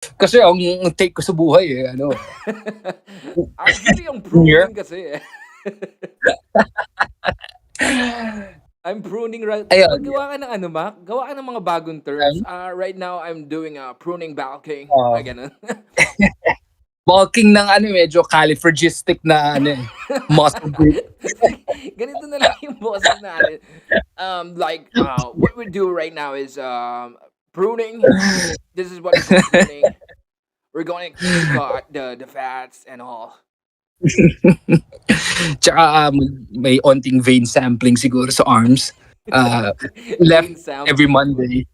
Kasi ang take ko sa buhay, Actually, yung year. pruning kasi eh. I'm pruning right. Ayun, Maggawa ka ng ano, Mac? Gawa ka ng mga bagong terms. Right now, I'm doing a pruning bulking. oo. Ganun. Bulking ng medyo califragistic na muscle build. Ganito na lang yung boses natin. What we do right now is pruning. This is what we call pruning. We're going to cut the fats and all. Tsaka may onting vein sampling siguro sa arms. Left Vein sampling. every Monday.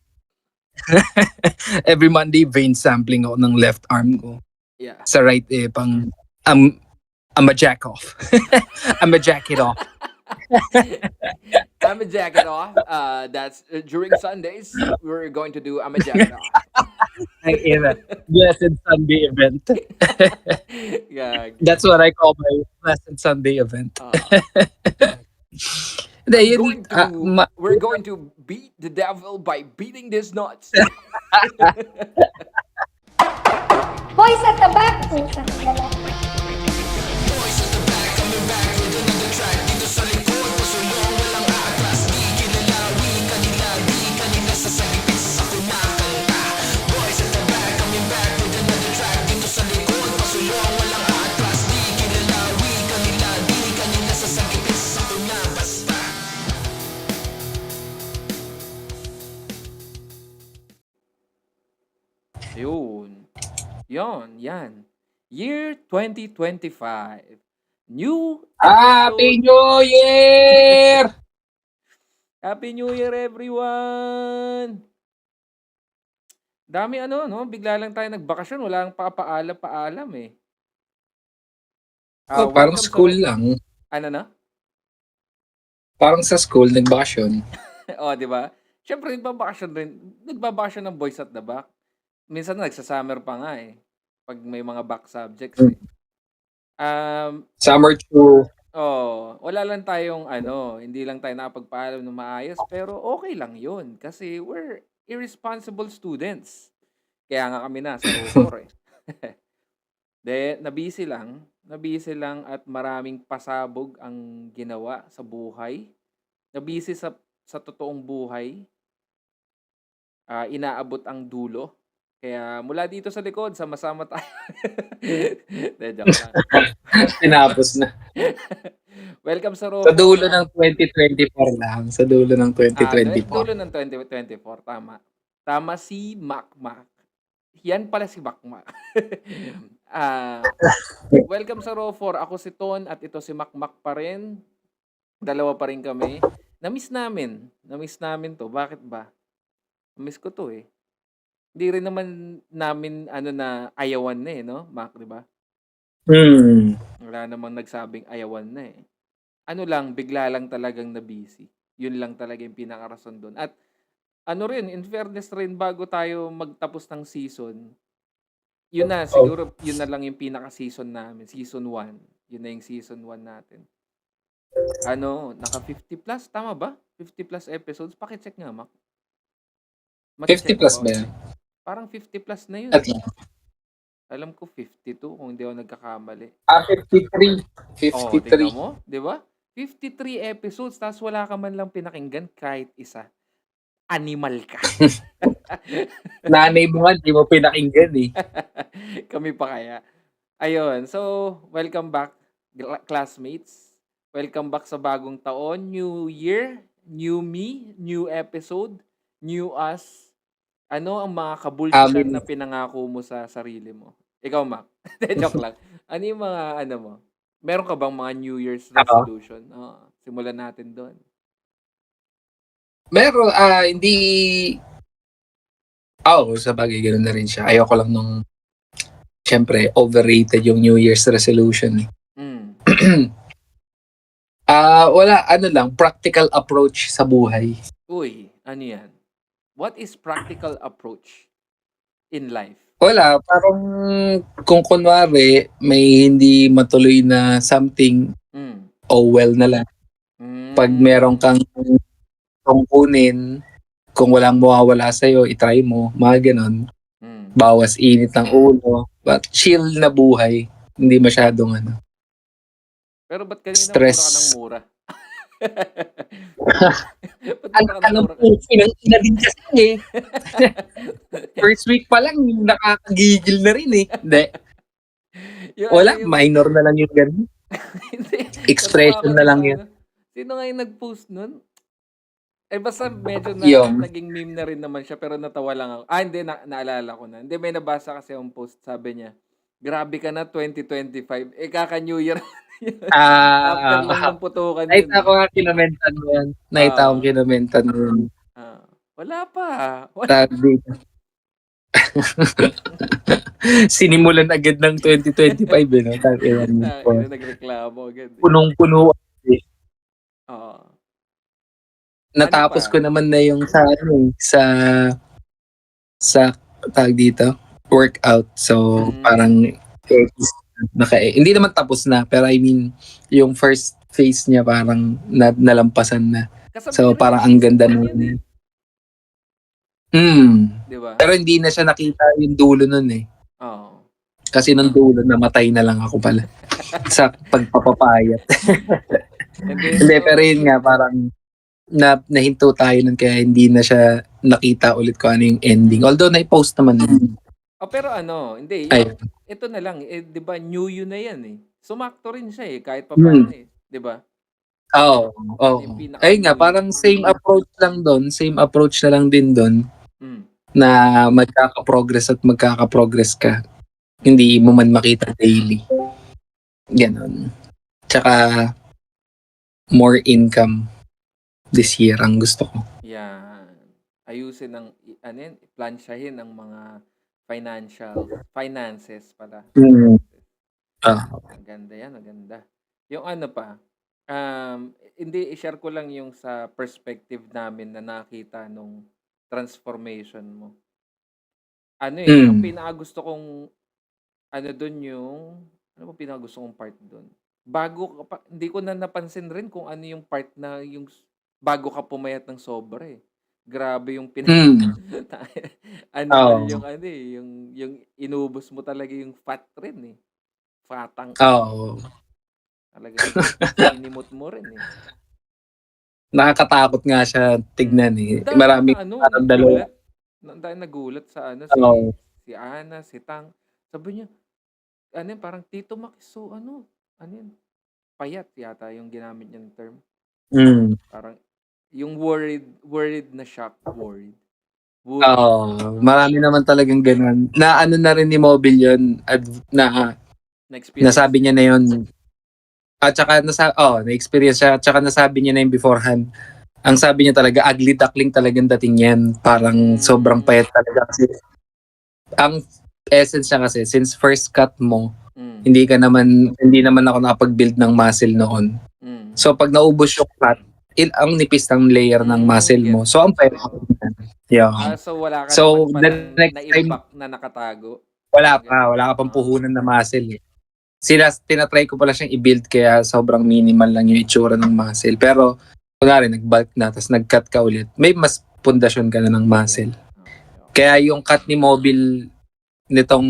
Every Monday, vein sampling ako ng left arm ko. Yeah. Sa right pang I'm a jack off. I'm a jack it off. I'm a jacket off. That's during Sundays. We're going to do I'm a jacket off. Ang ina. Blessed Sunday event. Yeah. That's what I call my Blessed Sunday event. We're going to beat the devil by beating these nuts. Boys at the back. Putang ina. Yun. Yan. Year 2025. New Happy New Year! Happy New Year, everyone! Dami no? Bigla lang tayo nagbakasyon. Wala kang papaalam eh. Parang school lang. Ano na? Parang sa school, nagbakasyon. Di ba? Siyempre, nagbabakasyon ng boys at the back. Minsan nagsasummer pa nga eh. Pag may mga back subjects eh. Summer 2. Wala lang tayong hindi lang tayo nakapagpaalam ng maayos, pero okay lang yun kasi we're irresponsible students. Kaya nga kami na sa Rotor eh. Nabisi lang at maraming pasabog ang ginawa sa buhay. Nabisi sa totoong buhay. Inaabot ang dulo. Kaya mula dito sa likod, sama-sama tayo. Joke lang. Tinapos na. Welcome sa Rotor. Sa dulo ng 2024 lang. Sa dulo ng 2024. Dulo ng 2024, tama. Tama si Macmac. Yan pala si Macmac. Welcome sa Rotor. Ako si Ton at ito si Macmac pa rin. Dalawa pa rin kami. Namiss namin to. Bakit ba? Namiss ko to eh. Hindi rin naman namin na ayawan na eh, no? Mac, di ba? Wala namang nagsabing ayawan na eh. Bigla lang talagang na-busy. Yun lang talaga yung pinakarason doon. At in fairness rin, bago tayo magtapos ng season, yun na, siguro yun na lang yung pinaka-season namin. Season 1. Yun na yung season 1 natin. Naka 50 plus? Tama ba? 50 plus episodes? Pakicheck nga, Mac. 50 plus ba yan? Parang 50 plus na yun. Alam ko 52 kung hindi ako nagkakamali. 53. 53. Tingnan mo, di ba? 53 episodes, tapos wala ka man lang pinakinggan kahit isa. Animal ka. Nanay mo nga, di mo pinakinggan eh. Kami pa kaya. Ayun, so welcome back, classmates. Welcome back sa bagong taon. New year, new me, new episode, new us. Ano ang mga kabulsitan na pinangako mo sa sarili mo? Ikaw, Mac. Joke lang. Ano yung mga mo? Meron ka bang mga New Year's resolution? Simulan natin doon. Meron, hindi... sa bagay, ganoon na rin siya. Ayoko lang nung... Siyempre, overrated yung New Year's resolution. Wala, practical approach sa buhay. Uy, ano yan? What is practical approach in life? Wala, parang kung kunwari may hindi matuloy na something, well na lang. Pag meron kang kunin, kung walang mawawala sa'yo, itry mo, mga ganon. bawas init ng ulo, but chill na buhay. Hindi masyadong Pero ba't kanina stress. mura ka ng mura? Ba't Anak mura ka ka ng ng mura ka? puso ng ina din kasi First week pa lang, nakakagigil na rin eh. Hindi. Yung Wala, yung, minor na lang yung ganun. hindi. Expression Natuwa ako na dun lang sa yun. Sino nga yung nag-post nun? Basta medyo Yung, naging meme na rin naman siya pero natawa lang ako. Hindi, naalala ko na. Hindi, may nabasa kasi yung post, sabi niya, grabe ka na 2025. Kaka-New Year. After lang ng putukan yun. nakita ko nga kinamentan mo yan. Nakita ko kinamentan mo yan. Wala pa. Sabi. Sinimulan agad ng 2025 eh. No? Nagreklamo agad. Punong-puno. Oo. Natapos ko naman na yung sa tag dito, workout. So, parang hindi naman tapos na, pero I mean, yung first phase niya parang nalampasan na. So, parang ang ganda nun. Diba? Pero hindi na siya nakita yung dulo nun eh. Oo. Kasi nung dulo, namatay na lang ako pala. Sa pagpapapayat. Hindi, pero yun nga, parang nahinto tayo nun kaya hindi na siya nakita ulit ko ano yung ending. Although na-post naman. Pero hindi. Ito na lang, di ba, new you na yan eh. Sumakto rin siya eh, kahit pa paano eh. Di ba? Oo. Ayun nga, parang same approach lang doon. Same approach na lang din doon. Na magkaka-progress at magkaka-progress ka. Hindi mo man makita daily. Ganon. Tsaka, more income this year ang gusto ko. Yan. Ayusin plansyahin ang mga finances pala. Maganda yan, maganda. Yung hindi, i-share ko lang yung sa perspective namin na nakita nung transformation mo. Ang pinakagusto kong doon yung ano ba pinakagusto kong part doon? Hindi ko na napansin rin kung ano yung part na yung bago ka pumayat ng sobra eh. Grabe yung yung inubos mo talaga yung fat rin eh. Fatang. Talaga inimot mo rin eh. Nakakatakot nga siya tignan eh. Maraming parang dalawa. Nagulat sa si Ana, si Tang. Sabi niya, parang Tito Mac, so payat yata yung ginamit niyang term. Parang yung worried na shock, worried. Marami naman talagang ganun. Na na rin ni Mobile yun nasabi niya na yun. At saka na-experience siya. At saka nasabi niya na yun beforehand. Ang sabi niya talaga, ugly duckling talagang dating yan. Parang sobrang payat talaga. Kasi ang essence niya kasi, since first cut mo, hindi naman ako nakapag-build ng muscle noon. So pag naubos yung fat, ang nipis ng layer ng muscle mo. So ang payat ako. So wala ka so, naman na-impact na nakatago? Wala ka pang puhunan na muscle eh. Tinatry ko pala siyang i-build kaya sobrang minimal lang yung itsura ng muscle. Pero, kunwari, nag-bulk na, tapos nag-cut ka ulit, may mas pundasyon ka na ng muscle. Kaya yung cut ni Mobile, nitong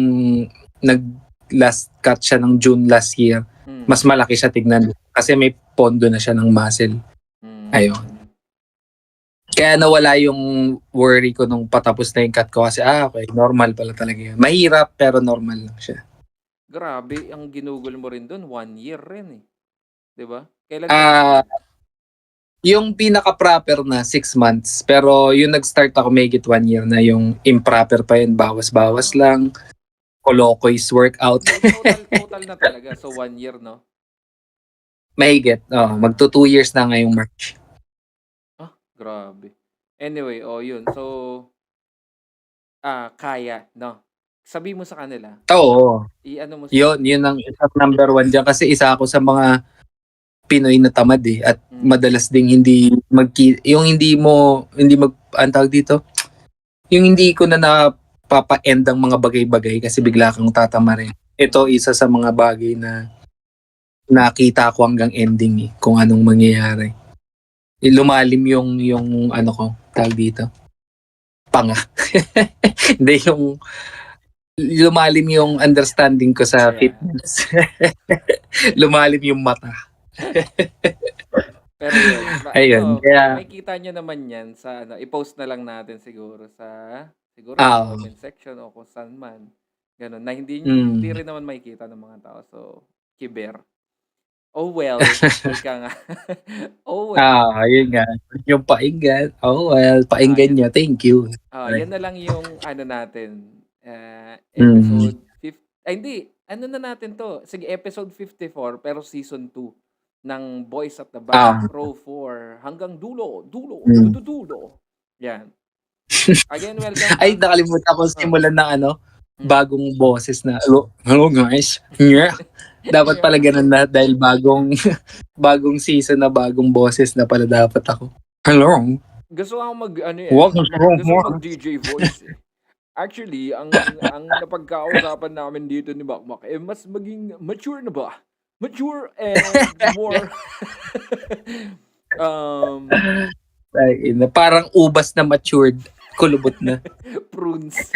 nag-last cut siya ng June last year, mas malaki siya tignan. Kasi may pondo na siya ng muscle. Ayun. Kaya nawala yung worry ko nung patapos na yung cut ko kasi okay, normal pala talaga yun. Mahirap pero normal lang siya. Grabe, ang ginugol mo rin doon, 1 year rin eh. 'Di ba? Kailan yung pinaka-proper na 6 months. Pero yung nag-start ako may 1 year na yung improper pa yun. Bawas-bawas lang. Colocois workout. Total na talaga. So 1 year, no? Mahigit. Magto 2 years na ngayong March. Grabe. Anyway, yun. So, kaya, no? Sabi mo sa kanila. Oo. Mo yun ang isang number 1 dyan. Kasi isa ako sa mga Pinoy na tamad eh. At madalas ding yung ang tawag dito, yung hindi ko na napapa-end ang mga bagay-bagay kasi bigla kang tatamarin. Ito isa sa mga bagay na nakita ko hanggang ending eh, kung anong mangyayari. Lumalim yung tawag dito, panga. Hindi yung lumalim yung understanding ko sa Yeah. fitness. Lumalim yung mata. Pero yun, Ayun, kaya, may kita nyo naman yan sa i-post na lang natin siguro sa ah, comment section o kung saan man. Ganun, na hindi mm. rin naman makikita ng mga tao. So, kiber. Oh well, ika nga. Oh well. Yun nga. Yung painggan. Oh, well, painggan Yan, nyo. Thank you. yan na lang yung natin. Mm. Episode 50. Ay, hindi. Ano na natin to? Sige, episode 54 pero season 2 ng Boys at the Back, row 4 hanggang dulo, Mm. dulo. Yan. Again, welcome Ay, back. nakalimutan ko simulan ng Mm. bagong boses na, hello guys. Yeah. Dapat pala ganun na dahil bagong season na bagong boses na pala dapat ako. Hello. Gusto ko mag Welcome to Room gusto ko 4. mag DJ voice eh. Actually, ang napagkausapan namin dito ni Bakbak mas maging mature na ba? Mature and more Ay, parang ubas na matured. Kulubot na. prunes.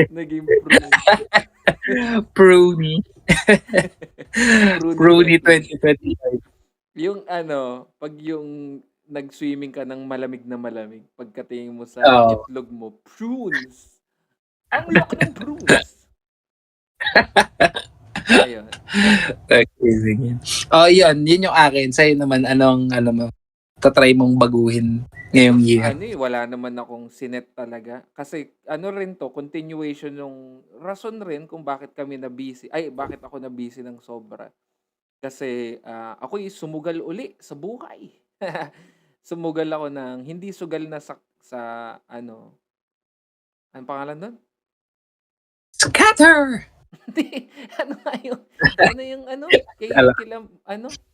Naging prunes. Pruny. Pruny 2025. Yung pag yung nag-swimming ka ng malamig na malamig, pagkatingin mo sa itlog mo, prunes. Ang laki ng prunes. Ayun. Yun yung akin. Sa'yo naman, anong mo, tatry mong baguhin ngayong year? Wala naman akong sinet talaga. Kasi rin to, continuation yung rason rin kung bakit kami na-busy. Ay, bakit ako na-busy ng sobra. Kasi ako'y sumugal uli sa buhay. Sumugal ako ng hindi sugal na sa anong pangalan doon? Scatter! Hindi.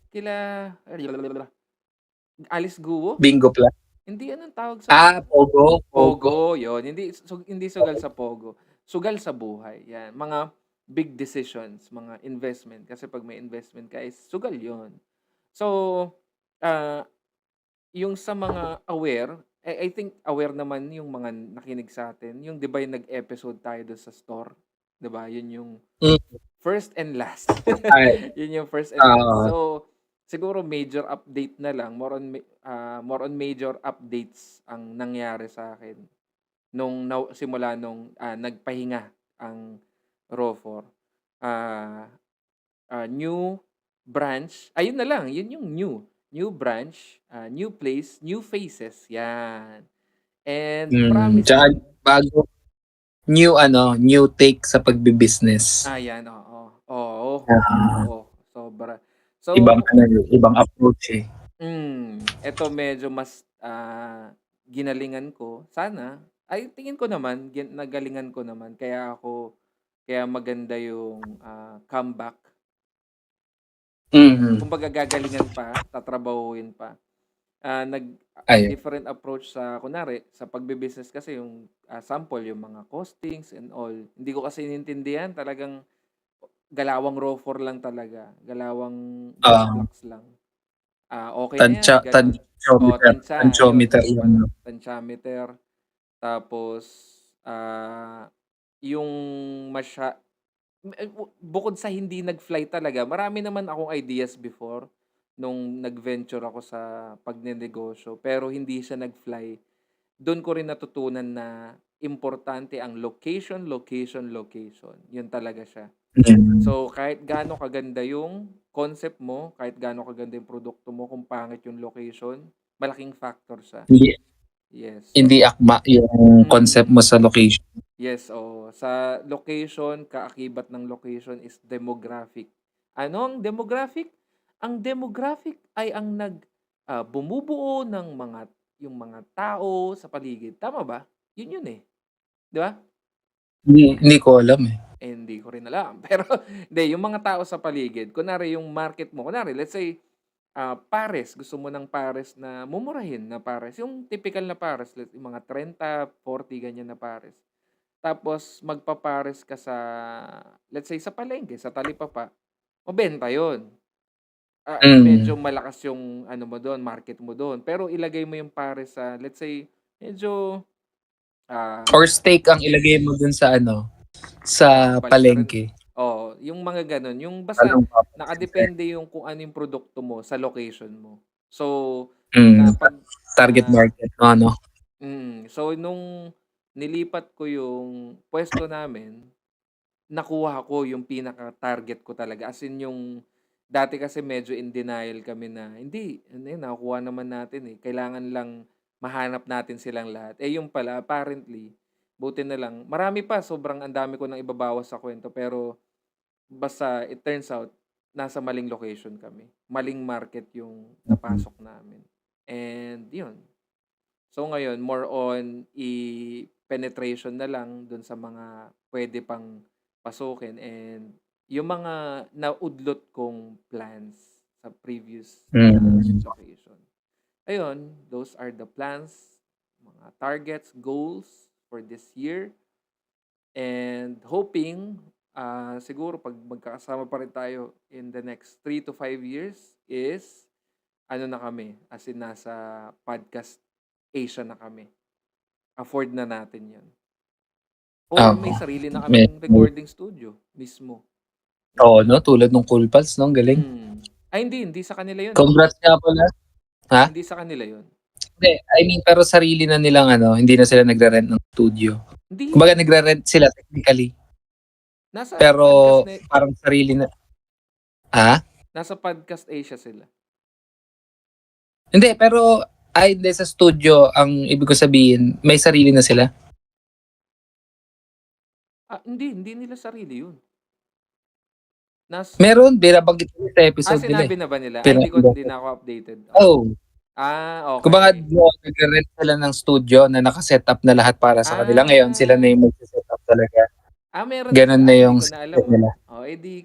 Kila Alice Guo? Bingo plus. Hindi, anong tawag sa Pogo. Pogo, yun. Hindi sugal sa Pogo. Sugal sa buhay. Yan. Mga big decisions, mga investment. Kasi pag may investment ka, is sugal yun. So, yung sa mga aware, I think aware naman yung mga nakinig sa atin. Yung, di ba yung nag-episode tayo doon sa store? Di ba? Yun yung first and last. Yun yung first and last. So, siguro major update na lang, more on major updates ang nangyari sa akin nung simula nung nagpahinga ang Row 4. New branch, ayun na lang, yun yung new branch, new place, new faces, yan. And promise. Tsaka bago, new take sa pagbi-business. Yan, oo, sobra. So, ibang approach eh. Ito medyo mas ginalingan ko. Sana, ay tingin ko naman, nagalingan ko naman. Kaya maganda yung comeback. Kumbaga gagalingan pa, tatrabahuin pa. Different approach sa, kunwari, sa pagbe-business kasi yung sample, yung mga costings and all. Hindi ko kasi inintindihan, talagang galawang Row 4 lang talaga. Galawang blocks lang. Okay na yan. Tantiometer. Tapos, yung bukod sa hindi nag-fly talaga, marami naman akong ideas before nung nag-venture ako sa pagnenegosyo, pero hindi siya nag-fly. Doon ko rin natutunan na importante ang location. Yun talaga siya. So, kahit gaano kaganda yung concept mo, kahit gaano kaganda yung produkto mo, kung pangit yung location, malaking factor siya. Yes. Hindi akma yung concept mo sa location. Yes, sa location, kaakibat ng location is demographic. Ano ang demographic? Ang demographic ay ang bumubuo ng yung mga tao sa paligid. Tama ba? Yun eh. Di ba? Hindi ko alam eh. Hindi ko rin alam. Pero, yung mga tao sa paligid, kunwari yung market mo, kunwari, let's say, pares, gusto mo ng pares na mumurahin na pares. Yung typical na pares, yung mga 30, 40, ganyan na pares. Tapos, magpapares ka sa, let's say, sa palengke, sa talipapa, mabenta yun. Medyo malakas yung mo doon, market mo doon. Pero ilagay mo yung pares sa, let's say, medyo or steak ang ilagay mo dun sa sa Balik ka rin. palengke. Oo, yung mga ganun. Yung basta Walang papansin. nakadepende yung kung ano yung produkto mo sa location mo. So, Mm, pag target market, no, ano? so nung nilipat ko yung pwesto namin, nakuha ko yung pinaka-target ko talaga. As in yung dati kasi medyo in denial kami na, hindi, ano yun, nakukuha naman natin eh. Kailangan lang mahanap natin silang lahat. Eh yung pala, apparently, buti na lang. Marami pa, sobrang ang dami ko nang ibabawas sa kwento. Pero basta it turns out, nasa maling location kami. Maling market yung napasok namin. And yun. So ngayon, more on penetration na lang dun sa mga pwede pang pasukin and yung mga naudlot kong plans sa previous location. Ayun, those are the plans, mga targets, goals for this year. And hoping, siguro pag magkakasama pa rin tayo in the next 3 to 5 years is ano na kami, as in nasa podcast Asia na kami. Afford na natin 'yun. Or may Oo. sarili na May kaming recording studio mismo. oo, no, tulad nung Cool Pals, no, ang galing. Ay hindi sa kanila 'yun. Congrats nga pala. Ha? Hindi sa kanila 'yun. Hindi, I mean, pero sarili na nilang ano, hindi na sila nagre-rent ng studio. Hindi, Kumbaga nagre-rent sila technically, nasa pero podcast na parang sarili na. Ha? nasa podcast Asia sila. Hindi, pero hindi sa studio, ang ibig ko sabihin, may sarili na sila. Hindi nila sarili 'yun. Meron, binabanggit ko sa episode nila. Sinabi na ba nila? Hindi na ako updated. Oh. Okay. Kumbaga, nagre-rent sila ng studio na naka-set up na lahat para sa kanila. Ngayon, sila na yung mag-set up talaga. Meron Ganun na yung hindi ko na alam. nila.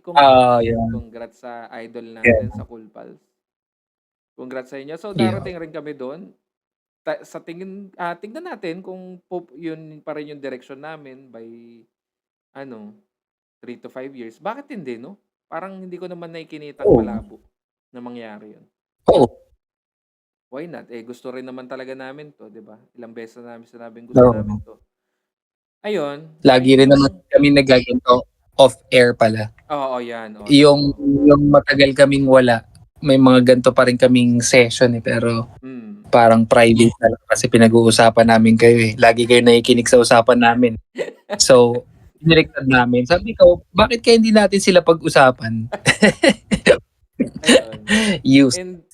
Congrats. Congrats sa idol natin, sa Cool Pals. Congrats sa inyo. So, darating rin kami doon. Sa tingnan natin kung yun pa rin yung direction namin by 3 to 5 years. Bakit hindi, no? Parang hindi ko naman nakikinitang malabo na mangyari yun. Oo. Why not? Gusto rin naman talaga namin to, di ba? Ilang beses na namin sinabing gusto namin to. Ayun. Lagi rin naman kami nagaganto off-air pala. Oo, yan. Yung matagal kaming wala, may mga ganto pa rin kaming session pero parang private na lang kasi pinag-uusapan namin kayo eh. Lagi kayo nakikinig sa usapan namin. So, dinirektad namin. Sabi ko, bakit kaya hindi natin sila pag-usapan? Ayun. And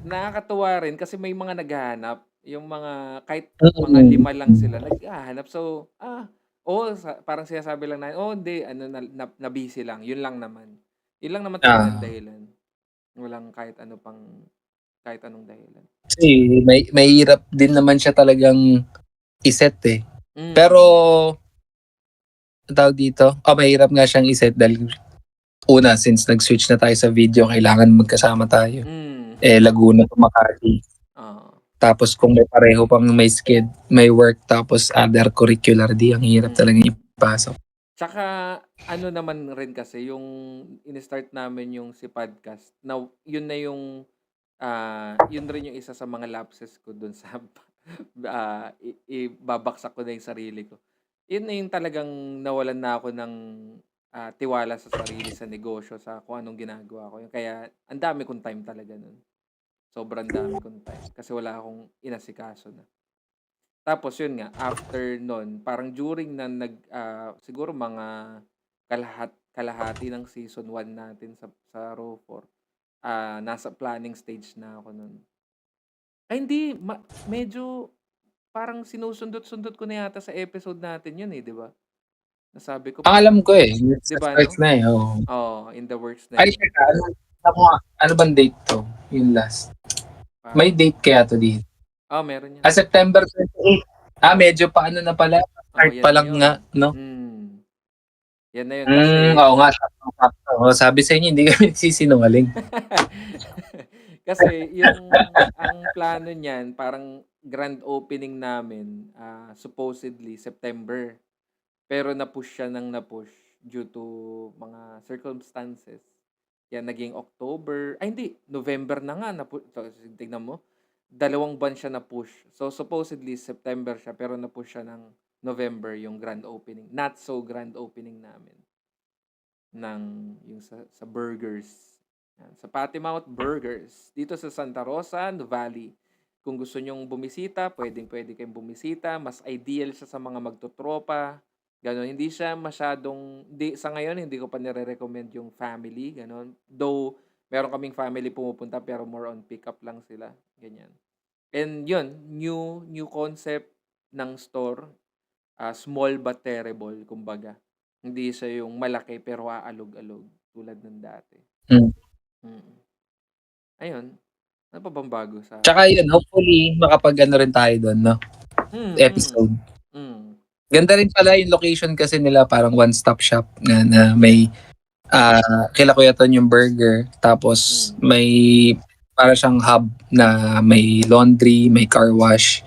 nakakatuwa rin kasi may mga naghahanap. Yung mga, kahit mga 5 lang sila, naghahanap. So, parang sinasabi lang na, hindi, na-busy lang. Yun lang naman. Yun lang naman talaga ang dahilan. Walang kahit anong dahilan. Kasi may hirap din naman siya talagang iset eh. Pero, tawag dito, mahirap nga siyang iset dahil una, since nag-switch na tayo sa video, kailangan magkasama tayo. Laguna to Makati. Tapos kung may pareho pang may skid, may work, tapos other curricular, ang hirap talaga ipasok. Tsaka naman rin kasi yung in-start namin yung si podcast, na yun na yung yun rin yung isa sa mga lapses ko dun sa ibabaksak ko na yung sarili ko. Yun na yung talagang nawalan na ako ng tiwala sa sarili, sa negosyo, sa kung anong ginagawa ko. Kaya ang dami kong time talaga nun. Sobrang dami kong time kasi wala akong inasikaso na. Tapos yun nga, after nun, parang during na siguro mga kalahati ng season 1 natin sa Raw 4, nasa planning stage na ako nun. Ay hindi, medyo parang sinusundot-sundot ko na yata sa episode natin yun di ba? Nasabi ko. Alam ko eh. Diba, no? Na eh. In the works na. Ay, ano bang date to? Yung last. May date kaya to dito? Meron yan. September 28. Medyo paano na pala. Start pa lang nga, no? Yan na yun. Kasi, oo nga. Sabi sa inyo, hindi kami sisinungaling. kasi ang plano niyan, parang grand opening namin, supposedly September. Pero na-push siya due to mga circumstances. Kaya naging October. Ay hindi, November na nga. Tignan mo. 2 buwan siya na-push. So supposedly September siya pero na-push siya ng November yung grand opening. Not so grand opening namin ng yung sa burgers. Yan, sa Patty Mouth Burgers. Dito sa Santa Rosa, Valley. Kung gusto nyong bumisita, pwede kayong bumisita. Mas ideal siya sa mga magtotropa. Ganon. Hindi siya masyadong, sa ngayon, hindi ko pa nire-recommend yung family. Ganon. Though, meron kaming family pumupunta pero more on pick-up lang sila. Ganyan. And yun, new concept ng store. Small but terrible, kumbaga. Hindi siya yung malaki pero aalog-alog tulad ng dati. Mm. Mm. Ayun. Ano pa bang bago sa Tsaka yun, hopefully, makapag-ano rin tayo doon, no? Episode. Ganda rin pala yung location kasi nila, parang one-stop shop na may kila Kuya Ton yung burger. Tapos may para siyang hub na may laundry, may car wash,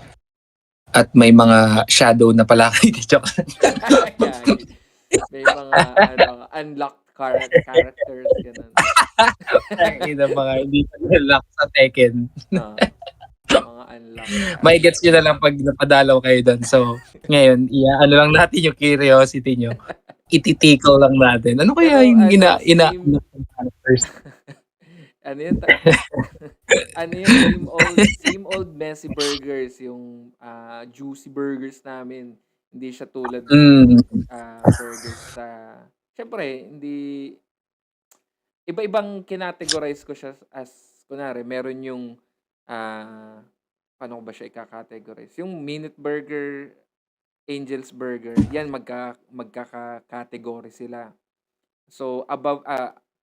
at may mga shadow na palaki. Joke lang. May mga unlocked characters ganun. Ina mga hindi pa nilak sa Tekken. Mga unlocked. May gets nyo na lang pag napadalaw kayo doon. So, ngayon, ano lang natin yung curiosity nyo. Ititickle lang natin. Ano kaya Pero, yung characters? Ano yun? Ano yun? Same old messy burgers. Yung juicy burgers namin. Hindi siya tulad ng burgers sa... Siyempre, hindi... Iba-ibang kinategorize ko siya as... Kunwari, meron yung... paano ko ba siya ika-categorize? Yung Minute Burger, Angel's Burger, yan magkaka-category sila. So, above...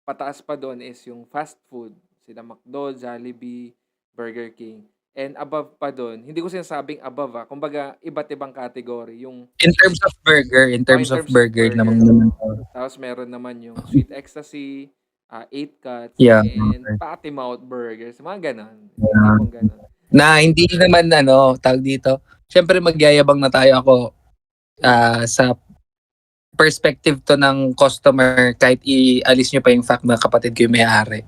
pataas pa doon is yung fast food. Sila McDo, Jollibee, Burger King. And above pa doon, hindi ko sinasabing above kumbaga iba't ibang category. Yung in terms of burger, naman. Tapos meron naman yung Sweet Ecstasy, 8 Cuts, yeah, and Patty Mouth Burgers. Mga ganon. Na hindi naman tawag dito. Siyempre magyayabang na tayo ako sa perspective to ng customer kahit ialis nyo pa yung fact na kapatid ko yung may-ari.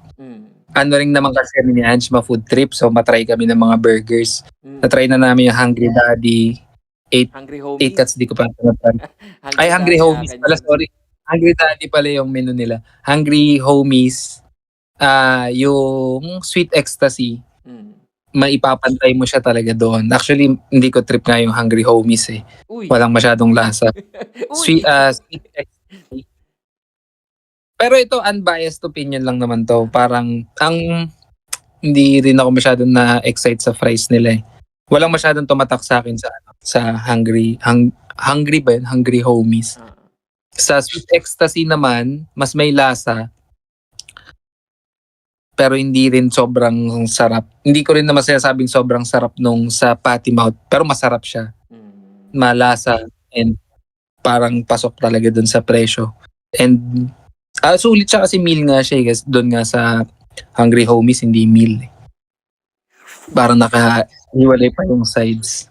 Ano rin naman kasi ni Ange food trip, so matry kami ng mga burgers. Na-try na namin yung Hungry Daddy, 8 Cuts, di ko pa na-try. Ay, Hungry Homies pala, sorry. Hungry Daddy pala yung menu nila. Hungry Homies, yung Sweet Ecstasy, maipapantay mo siya talaga doon. Actually, hindi ko trip nga yung Hungry Homies eh. Walang masyadong lasa. Sweet Ecstasy. Pero ito, unbiased opinion lang naman to. Parang, hindi rin ako masyadong na-excite sa fries nila eh. Walang masyadong tumatak sa akin sa Hungry ba yun? Hungry Homies. Sa Sweet Ecstasy naman, mas may lasa. Pero hindi rin sobrang sarap. Hindi ko rin naman sinasabing sobrang sarap nung sa Patty Mouth. Pero masarap siya. Malasa. And parang pasok talaga dun sa presyo. And sulit siya kasi meal nga siya. Kasi doon nga sa Hungry Homies, hindi meal. Parang nakahiwalay pa yung sides.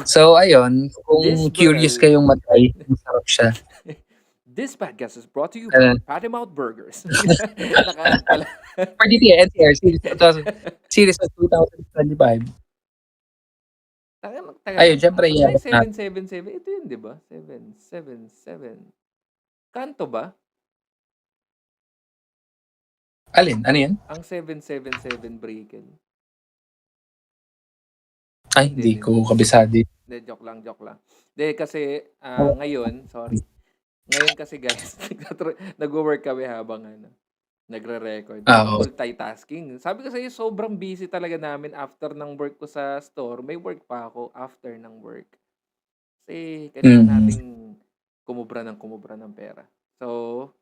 So, ayun. Kung curious kayong matry, masarap siya. This podcast is brought to you by Patty Mouth Burgers. For DTI NCR series of 2025. Ayun, syempre yan. 777. Ito yun, di ba? 777. Kanto ba? Alin? Ano yun? Ang 777 Brickell. Ay, hindi ko kabisado. Hindi, joke lang. Hindi, kasi ngayon, sorry. Ngayon kasi guys, nag-work kami habang nagre-record. Multitasking. Sabi ko sa'yo, sobrang busy talaga namin after ng work ko sa store. May work pa ako after ng work. Kasi kailangan nating kumubra ng pera. So,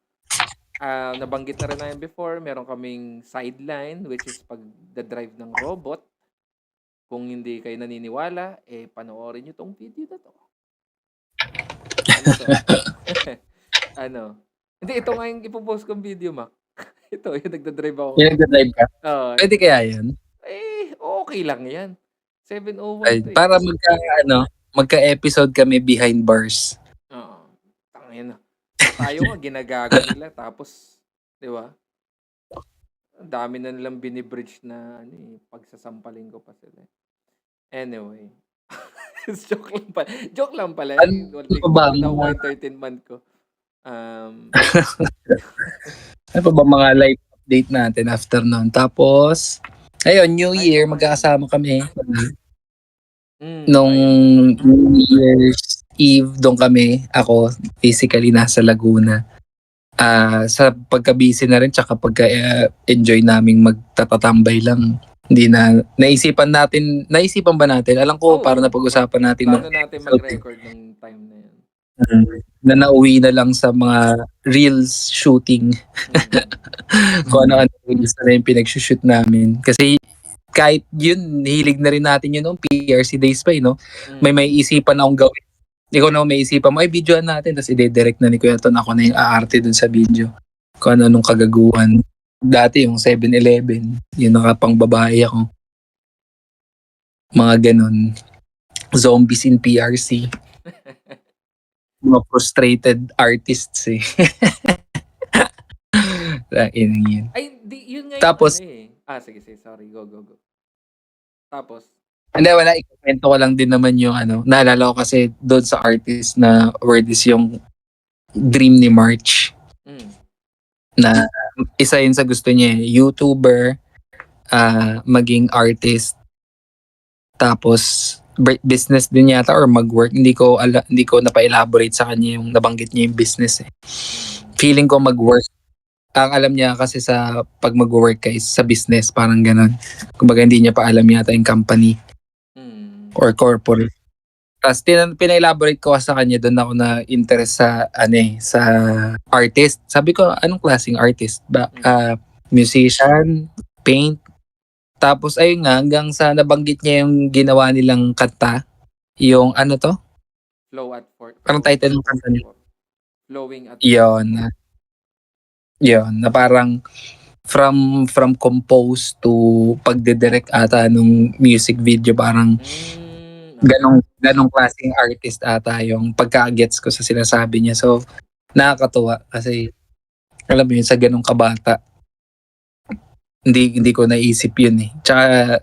nabanggit na rin namin before, meron kaming sideline, which is pag-drive ng robot. Kung hindi kayo naniniwala, panoorin nyo tong video na to. Hindi, ito nga yung ipopost kong video, Mac. Ito, yung nagdadrive ako. Yung nagdadrive ka? Pwede kaya yan? Okay lang yan. 701 Ay, para magka-episode kami behind bars. Tangina. Tayo nga, ginagago nila. Tapos, di ba? Ang dami na nilang binibridge na pagsasampaling ko pa sila. Anyway. Joke lang pala. Ano pa ba ang Nakuha mga yung 13th month ko. Um, ano pa ba mga life update natin after nun? Tapos, ayun, New ay, Year, oo nga eh. magkakasama kami. Oo, Nung yun. New Year's Eve, doon kami, ako, physically nasa Laguna. Sa pagka-busy na rin, tsaka pagka-enjoy naming magtatatambay lang. Hindi na, naisipan ba natin? Alam ko, para Oo, napag-usapan natin nung plano natin episode mag-record nung time na yun. na nauwi na lang sa mga reels shooting. Mm. Kung ano-ano reels na yung pinag-shoot namin. Kasi kahit yun, hilig na rin natin yun noong PRC days pa no? May isipan akong gawin. Ikaw na may isipan mo, ay videoan natin. Tapos ide-direct na ni Kuya Ton, ako na yung aarte dun sa video. Kung ano-anong kagaguhan. Dati yung 7-Eleven, yung nakapang babae ako. Mga ganun. Zombies in PRC. Mga frustrated artists eh. Yun. Ay, yun nga yung Tapos, ano eh. Sige, sorry. Go. Tapos, hindi, wala. Ikwento ko lang din naman yung naalala ko kasi doon sa artist na word is yung dream ni March. Na isa yun sa gusto niya YouTuber, maging artist, tapos business din yata or mag-work. Hindi ko napa-elaborate sa kanya yung nabanggit niya yung business eh. Feeling ko mag-work. Ang alam niya kasi sa pag mag-work ka is sa business, parang ganun. Kumbaga hindi niya pa alam yata yung company or corporate. Tapos pina-elaborate ko sa kanya, doon ako na interest sa sa artist. Sabi ko, anong klaseng artist? Musician, paint. Tapos ayun nga, hanggang sa nabanggit niya yung ginawa nilang kanta. Yung ano to? Flow at 4. Anong title ng kanta niya? Flowing at Yun, na parang from compose to pagdidirect ata nung music video, parang ganong klaseng artist ata yung pagka-gets ko sa sinasabi niya. So, nakakatuwa kasi alam mo yun, sa ganong kabata, hindi ko naisip yun eh. Tsaka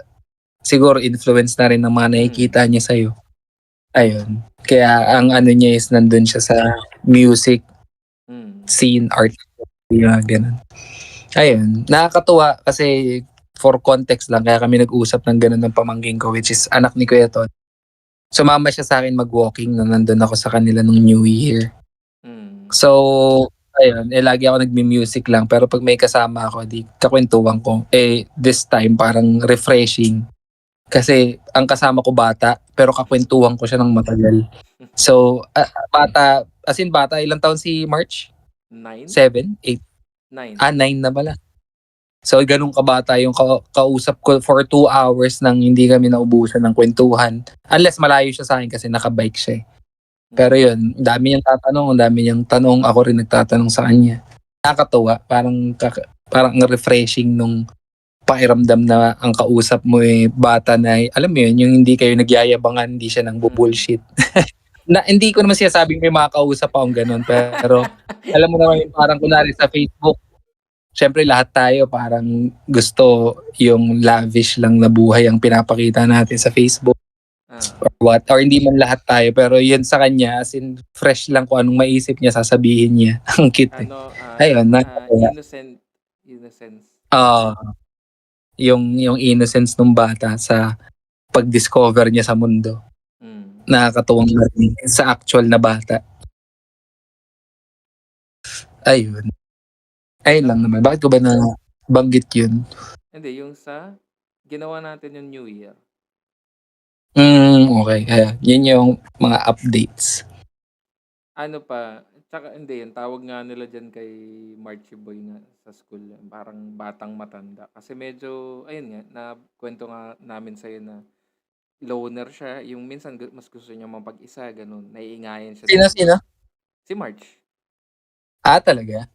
siguro influence na rin ng mga nakikita niya sa'yo. Ayun. Kaya ang ano niya is nandun siya sa music scene, art, ganun. Ayun. Nakakatuwa kasi for context lang, kaya kami nag-usap ng ganun ng pamangkin ko, which is anak ni Kuya Ton. Sumama siya sa akin mag-walking nung nandun ako sa kanila nung New Year. So, ayun, lagi ako nagmi-music lang, pero pag may kasama ako, di kakwentuhan ko. This time parang refreshing. Kasi ang kasama ko bata, pero kakwentuhan ko siya ng matagal. So, bata, ilang taon si March? 9? 7? 8? 9. 9 na pala. So, ganun kabata yung kausap ko for 2 hours nang hindi kami naubusan ng kwentuhan. Unless malayo siya sa akin kasi nakabike siya. Pero yun, dami niyang tanong, ako rin nagtatanong sa kanya. Nakakatuwa, parang refreshing nung pakiramdam na ang kausap mo bata na, alam mo yun, yung hindi kayo nagyayabangan, hindi siya nang bullshit. Na hindi ko naman sinasabing may mga kausap akong ganun, pero alam mo naman yung parang kunwari sa Facebook, syempre lahat tayo parang gusto yung lavish lang na buhay ang pinapakita natin sa Facebook. Or hindi man lahat tayo, pero yun sa kanya, as in fresh lang kung anong maisip niya, sasabihin niya. Ang cute eh. Ayun, innocence. Yung innocence ng bata sa pag-discover niya sa mundo. Nakakatuwang learning sa actual na bata. Ayun. Ayun lang naman. Bakit ko ba banggit yun? Hindi, yung sa ginawa natin yung New Year. Okay. Yun yung mga updates. Ano pa, tsaka hindi, yung tawag nga nila dyan kay Marchie Boy nga sa school, parang batang matanda. Kasi medyo, ayun nga, nakwento nga namin sa'yo na loner siya. Yung minsan mas gusto niya mapag-isa, ganun. Naiingayan siya. Sino? Si March. Talaga?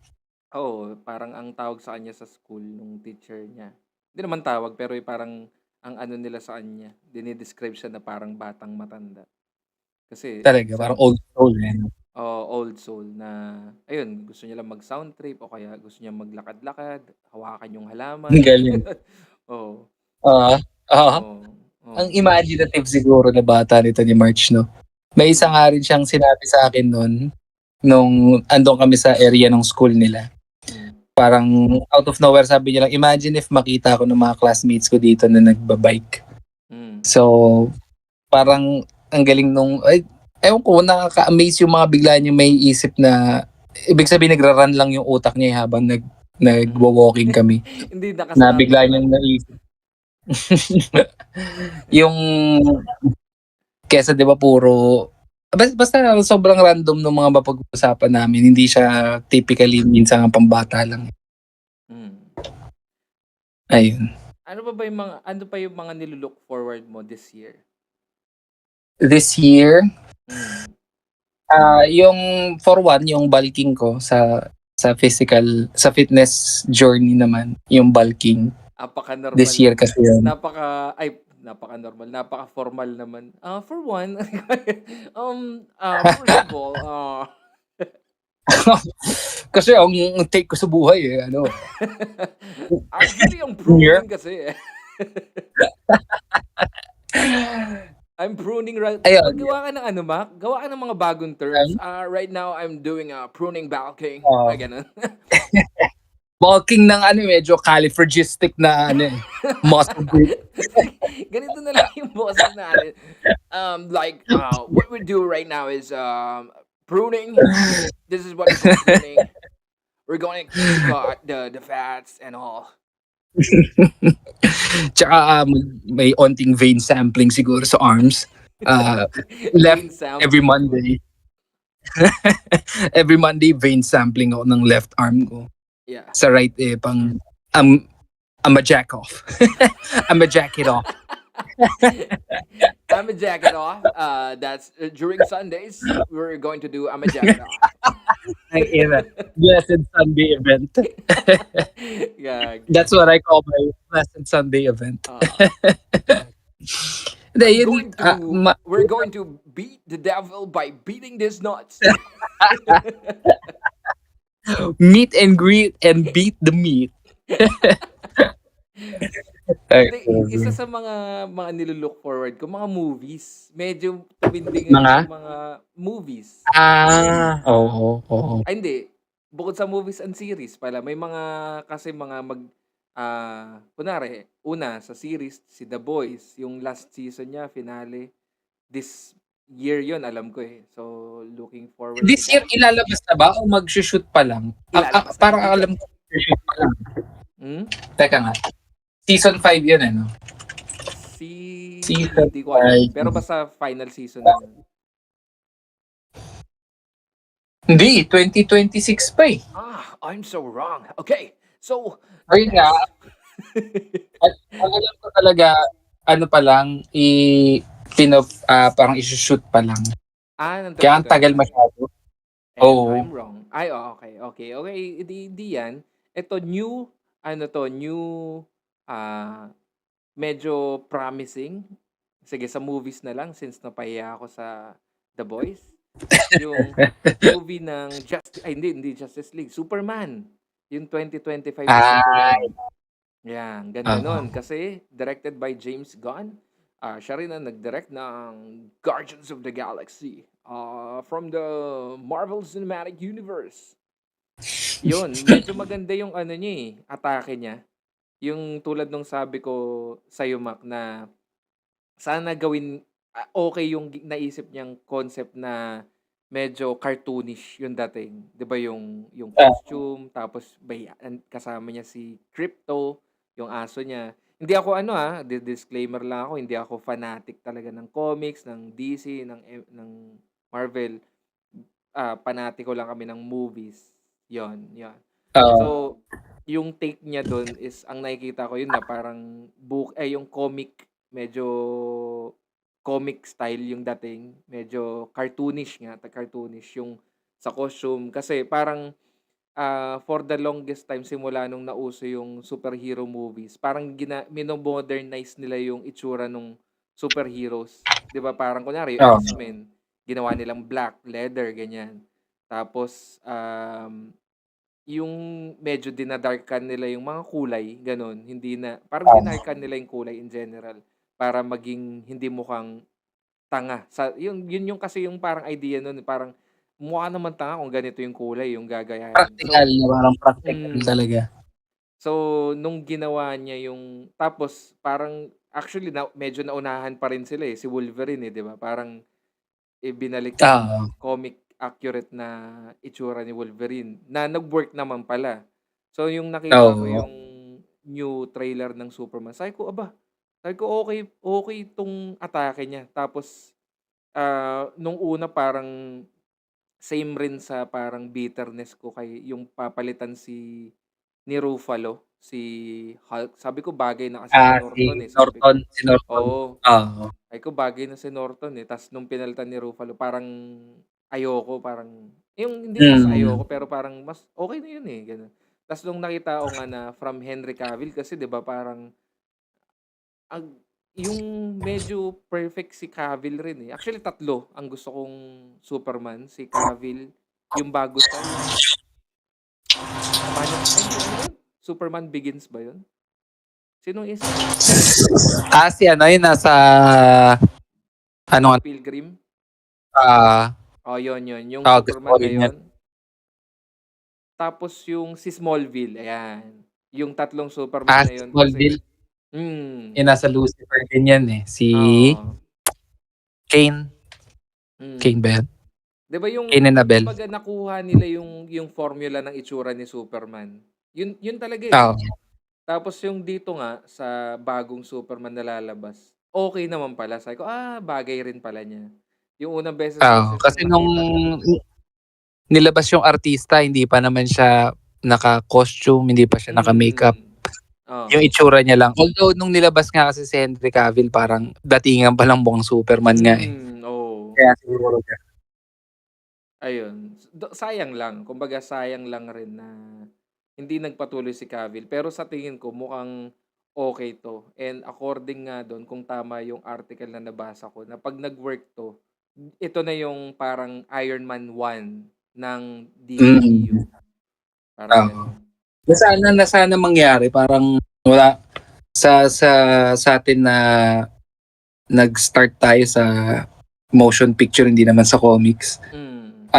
Oo, parang ang tawag sa kanya sa school nung teacher niya. Hindi naman tawag, pero parang ang ano nila sa kanya, dinidescribe siya na parang batang matanda. Kasi Talaga, parang old soul. old soul na, ayun, gusto niya lang mag-sound trip o kaya gusto niya maglakad-lakad, hawakan yung halaman. Galing. Oo. Oo. Ang Oh. imaginative siguro na bata nito ni March, no? May isa nga rin siyang sinabi sa akin noon, nung andun kami sa area ng school nila. Mm. Parang out of nowhere sabi niya lang, imagine if makita ko ng mga classmates ko dito na nagbabike. Mm. So, parang ang galing nung, ewan ko, nakaka-amaze yung mga bigla niya may isip na, ibig sabihin nagra-run lang yung utak niya habang nagwo-walking kami. Hindi Na naka-stop. bigla niyang naisip. Yung, kesa di ba puro, basta sobrang random ng mga mapag-uusapan namin. Hindi siya typically minsan ang pambata lang. Mm. Ayun. Ano pa yung mga nilulook forward mo this year? This year, Mm. yung for one, yung bulking ko sa physical, sa fitness journey naman, yung bulking. Napaka-normal. This year kasi yun. Napaka-normal, napaka-formal naman. For one, first of all, Kasi ang take ko sa buhay actually, yung pruning kasi I'm pruning right. Ayun. Gawa ka ng Mac? Gawa ka ng mga bagong terms. Right now, I'm doing pruning bulking. Ganun. Bulking ng medyo califragistic na muscle group. Ganito na lang yung boses natin. What we do right now is pruning. This is what we call pruning. We're going to cut the fats and all. Tsaka may onting vein sampling siguro sa arms. Left every Monday. Every Monday vein sampling ako ng left arm ko. Yeah. Sa right I'm a jack off. I'm a jack it off. I'm a jacket off. That's during Sundays. We're going to do I'm a jacket off. Blessed Sunday event. Yeah. That's what I call my Blessed Sunday event. We're going to beat the devil by beating these nuts. Meet and greet and beat the meat. Isa sa mga nilulook forward ko, mga movies. Medyo tumindi Mga? mga movies. Oo. Ay, hindi. Bukod sa movies and series pala, may mga kunwari, una sa series, si The Boys, yung last season niya, finale. This year yon alam ko eh. So, looking forward This to year, that. ilalabas na ba o mag-shoot pa lang? Ilalabas na. Parang alam ko, mag-shoot pa lang. Teka nga. Season 5 yun, no? Season Hindi ko alam. 5. Pero basta final season na yun. Hindi, 2026 pa eh. I'm so wrong. Okay. So, Ayun nga. Ang alam ko talaga, pa lang, parang isushoot pa lang. Kaya ang tagal masyado. I'm wrong. Ay, okay. Di yan. Ito, new, medyo promising. Sige, sa movies na lang since napahiya ako sa The Boys. Yung movie ng hindi Justice League, Superman. Yung 2025 Superman. Yan, ganda nun. Kasi directed by James Gunn. Siya rin ang nag-direct ng Guardians of the Galaxy from the Marvel Cinematic Universe. Yun, medyo maganda yung niya atake niya. Yung tulad nung sabi ko sa'yo, Mac, na sana gawin, okay yung naisip niyang concept na medyo cartoonish yung dating. 'Di ba yung costume, tapos kasama niya si Crypto, yung aso niya. Hindi ako disclaimer lang ako, hindi ako fanatic talaga ng comics, ng DC, ng Marvel. Panatiko lang kami ng movies. Yon. So, yung take niya doon is, ang nakikita ko yun na parang yung comic, medyo comic style yung dating. Medyo cartoonish yung sa costume. Kasi parang for the longest time, simula nung nauso yung superhero movies, parang minomodernize nila yung itsura ng superheroes. 'Di ba? Parang kunyari, yung X-Men, ginawa nilang black, leather, ganyan. Tapos, yung medyo dinadarkan nila yung mga kulay, ganun. Hindi na, parang dinarkan nila yung kulay in general. para maging hindi mukhang tanga. Yun yung kasi yung parang idea nun, parang mukha naman tanga kung ganito yung kulay yung gagayahin. Practical na parang practical Mm. talaga. So, nung ginawa niya yung tapos parang actually medyo naunahan pa rin sila, si Wolverine, 'di ba? Parang ibinalik yung Oo. comic accurate na itsura ni Wolverine na nag-work naman pala. So, yung nakita ko Oo. yung new trailer ng Superman, sabi ko okey 'tong atake niya. Tapos, nung una parang same rin sa parang bitterness ko kay yung papalitan ni Ruffalo, si Hulk. Sabi ko bagay na kasi si Si Norton, sabi ko. Norton, Oo, oo. sabi ko bagay na si Norton, ta's nung pinalitan ni Ruffalo parang ayoko, parang yung hindi naman sa Mm. ayoko pero parang mas okey na yun, gano'n. Ta's nung nakita ko nga na from Henry Cavill kasi 'di ba parang yung medyo perfect si Cavill rin, Actually tatlo ang gusto kong Superman, si Cavill, yung bago siya, yung hindi ano ba yun? Superman Begins ba yun? Sinong isa? Si ano yun nasa ano Scott Pilgrim? Yun, yung gusto Superman ko na rin yan. yun. Tapos yung si Smallville, ayan. Yung tatlong Superman na Si yun Smallville, kasi mm, yung nasa Lucifer din yan si oo, Kane. Kane mm. ba yan? 'Di ba Kane and Abel. kumbaga nakuha nila yung formula ng itsura ni Superman. Yun talaga, Oo. Tapos yung dito nga sa bagong Superman na lalabas, okey naman pala. Sabi ko, bagay rin pala niya. Yung unang beses ko kasi Kasi siyang nung nakita nilabas yung artista, hindi pa naman siya naka-costume, hindi pa siya naka-makeup. Yung oo. itsura niya lang. Although nung nilabas nga kasi si Henry Cavill, parang datingan pa lang mukhang Superman nga Oo. Kaya siguro Ayun, sayang lang. Kumbaga sayang lang rin na hindi nagpatuloy si Cavill. Pero sa tingin ko mukhang okey 'to and according nga dun kung tama yung article na nabasa ko na 'pag nag-work 'to, ito na yung parang Iron Man 1 ng DCEU, parang Oo. gano'n. Na sana mangyari parang wala sa atin na nag-start tayo sa motion picture hindi naman sa comics. Hmm,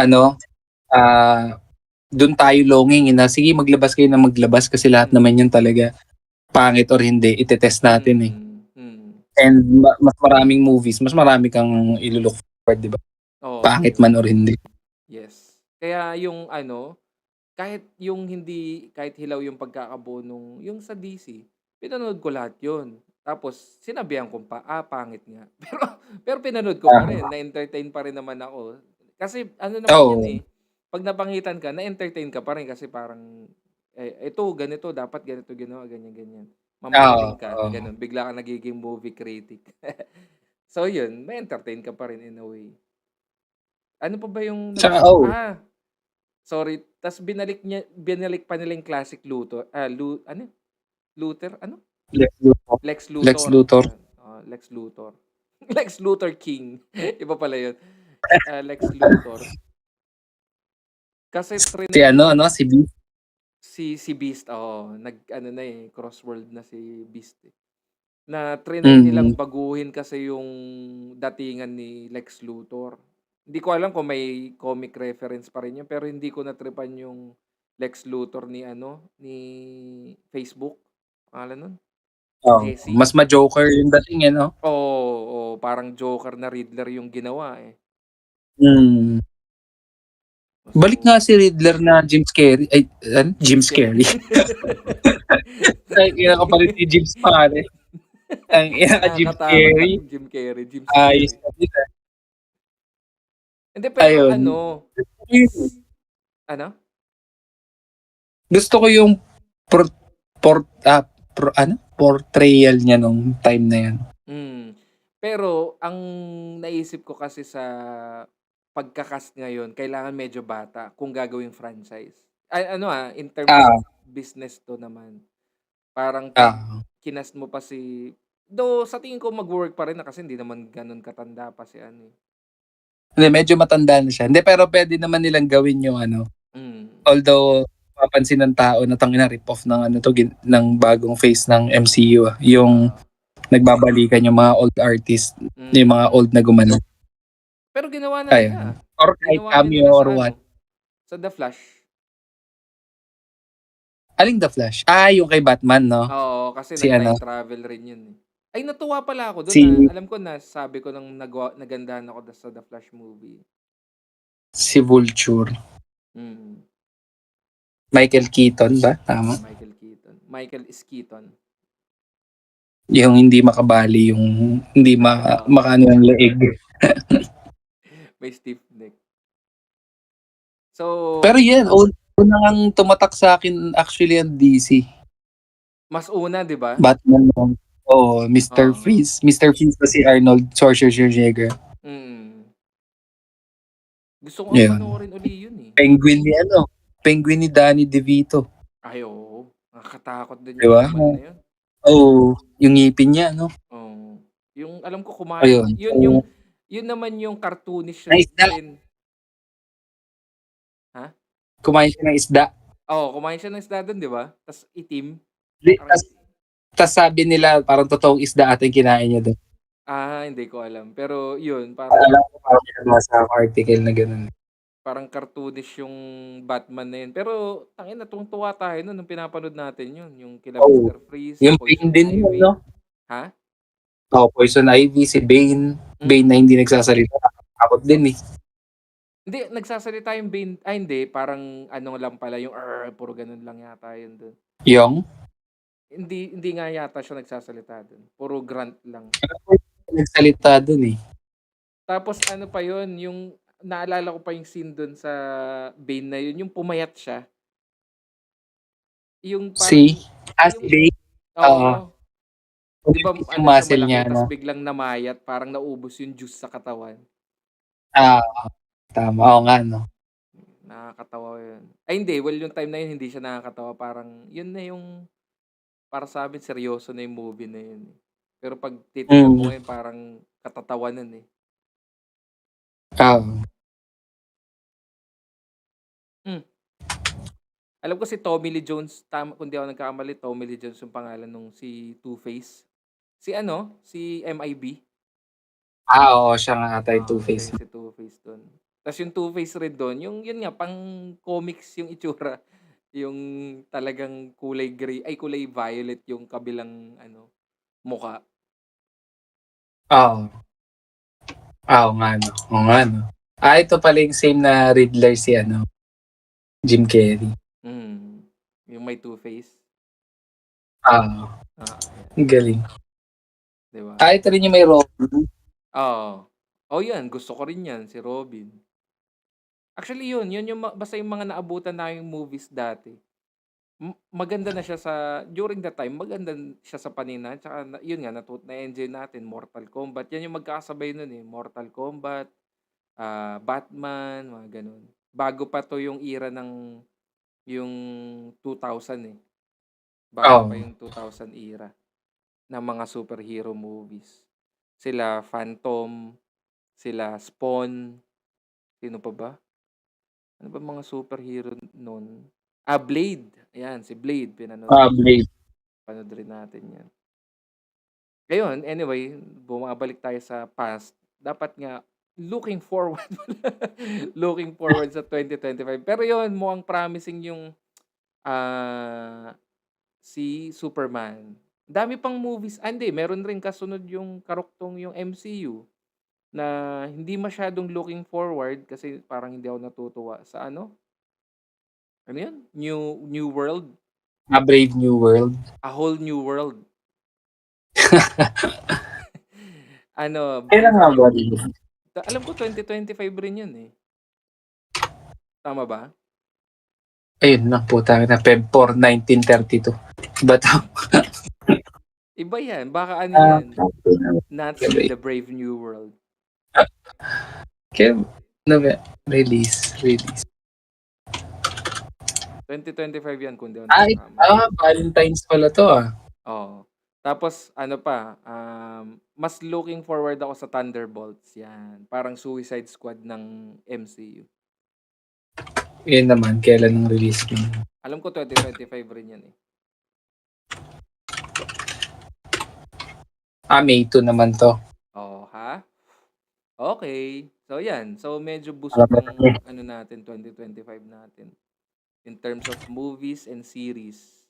Doon tayo longing na sige maglabas kayo na maglabas kasi lahat naman yun talaga pangit or hindi itetest natin mm. And mas maraming movies, mas marami kang ilulook forward, di ba? Oo, Pangit man or hindi. yes. Kaya yung kahit hilaw yung pagkakabuo yung sa DC, pinanood ko lahat yun. Tapos sinabihan ko pa, pangit nga. Pero pinanood ko pa rin, Ah, na-entertain pa rin naman ako. Kasi ano naman yan, Oo. 'pag nabangitan ka, na-entertain ka pa rin kasi parang, ito ganito, dapat ganito ginawa, ganyan, ganyan. Oo. Mamahalin ka, Oo. gano'n. Bigla kang nagiging movie critic. So yun, ma-entertain ka pa rin in a way. Ano pa ba yung Tsaka, sorry, ta's binalik pa nila yung classic Luthor, ano, Luther, ano? Lex Luthor. Lex Lex Luthor, Luthor. yun, Lex Luthor. Lex Luthor King, iba pala yun, Lex Luthor. Kasi Si triny si Beast. si Beast, nag-ano na, crossworld na si Beast, na triny nilang Mm. baguhin kasi yung datingan ni Lex Luthor. Hindi ko alam kung may comic reference pa rin yun, pero hindi ko natripan yung Lex Luthor ni Facebook, pangalan nun, Jesse. Mas ma-Joker yung dating Oo, parang Joker na Riddler yung ginawa, Mm. Balik So, nga si Riddler na Jim Carrey. Ay, Jim Carrey. Ang ina ka pala si Jim pare. Ang ina ka Jim Nakakatakot Carrey. ang Jim Ayos Carrey. na din Hindi, pero Ayun. ano? Gusto ko yung por, por, portrayal niya nung time na yan. Pero ang naisip ko kasi sa pagka-cast ngayon, kailangan medyo bata kung gagawing franchise. Ay ano, in terms of Ah, business 'to naman. Parang 'pag ah. kinast mo pa though sa tingin ko magwo-work pa rin kasi hindi naman gano'n katanda pa si ano, Hindi, medyo matanda na siya. Hindi, pero pwede naman nilang gawin yung Hmm, although papansin ng tao na tangina rip-off ng ng bagong face ng MCU. Yung oo. nagbabalikan yung mga old artist, yung mga old na gumano. Pero ginawa na Ayun. nila. Or kahit Ginawa na cameo nila or sa what. sa The Flash. Aling The Flash? Yung kay Batman, no? Oo, kasi Si ano? nag-time travel rin yun. Ay, natuwa pala ako doon Si, na alam ko na sabi ko nang nagandahan ako sa The Flash movie. si Vulture. Mm. Michael Keaton ba? Tama? Michael Keaton. Michael is Keaton. Yung hindi makabali, yung hindi makaano ng leeg. May stiff neck. So, Pero yan, unang tumatak sa akin actually ang DC. mas una, di ba? Batman mo. Oo, Mr. Oo. Freeze. Mr. Freeze pa si Arnold Schwarzenegger. Mm. Gusto ko Yun. panoorin uli yun eh. Penguin ni Danny DeVito. Ay, oo. Nakakatakot din Di yung ba? Batman na yun. Oo, yung ngipin niya, no? Oo. Yung alam ko Ayun. yun naman yung cartoonish Na isda. rin. Ha? Kumain siya ng isda. Oo, kumain siya ng isda doon, di ba? Tapos itim. Tapos sabi nila parang totoong isda ating kinain niya doon. Hindi ko alam. Pero yun, parang Alam ko parang nasa article na gano'n. parang cartoonish yung Batman na yun. Pero tangina, tuwang-tuwa tayo nun nung pinapanood natin yun. Yung kila Oo. Mr. Freeze, Yung Poison Bane din yun, Ivy. no? Ha? Poison Ivy, si Bane. Bane na hindi nagsasalita. Nakakakot din eh. Hindi, nagsasalita yung Bane. Hindi. Parang ano lang pala yung puro ganun lang yata yun dun. Yung? Hindi nga yata siya nagsasalita dun. Puro grunt lang. Nagsalita dun eh. Tapos ano pa yun, yung naalala ko pa yung scene dun sa Bane na yun, yung pumayat siya. Yung parang... Si Bane? Oo. Di ba yung ano siya muscle malaki, niya, no? tapos biglang namayat, parang naubos yung juice sa katawan. Tama. Oo nga, no? Nakakatawa yun. Ay hindi, well yung time na yun hindi siya nakakatawa. Parang yun na yung, para sa amin seryoso na yung movie na yun. Pero pag titignan mo ngayon, parang katatawanan eh. Alam ko si Tommy Lee Jones, kung di ako nagkakamali, Tommy Lee Jones yung pangalan nung si Two-Face. Si MIB. Oo, siya nga ata yung Two-Face. Si Two-Face doon. Tapos yung Two-Face rin doon, yun nga, pang comics yung itsura. Yung talagang kulay gray, kulay violet yung kabilang muka. Oo. Oo nga, no? Ito pala yung same na Riddler si Jim Carrey. Yung may Two-Face. Galing. Diba? Ito rin yung may Robin. Yan. Gusto ko rin yan, si Robin. Actually, yun yung basta yung mga naabutan na yung movies dati. Maganda na siya during that time, maganda siya sa panina. Tsaka, yun nga, na-enjoy natin, Mortal Kombat. Yan yung magkakasabay nun eh. Mortal Kombat, Batman, mga ganun. Bago pa to yung era ng yung 2000 eh. Bago pa yung 2000 era ng mga superhero movies. Sila Phantom, sila Spawn, sino pa ba? Ano ba mga superhero noon? Blade. Ayan, si Blade. Blade. Panood rin natin yan. Ngayon, anyway, bumabalik tayo sa past. Dapat nga, looking forward sa 2025. Pero yun, mukhang promising yung si Superman. Dami pang movies. Hindi, meron rin kasunod yung karuktong yung MCU na hindi masyadong looking forward kasi parang hindi ako natutuwa sa ano yun? New World? A Brave New World. A Whole New World. Kailan nga ba? Alam ko 2025 rin yun eh. Tama ba? Ayun lang po, na Feb 4, 1932. Iba to. Iba yan. Baka yan? Not The Brave New World. Okay. Release. 2025 yan kung di ako nakakama. Valentine's pala to Oo. Tapos mas looking forward ako sa Thunderbolts. Yan. Parang Suicide Squad ng MCU. Yan naman, kailan ang release niya? Alam ko 2025 rin yan eh. May 2 naman 'to. Oh, ha? Okay. So, yan. So, medyo Alam busog mo ang na eh. ano natin, 2025 natin in terms of movies and series.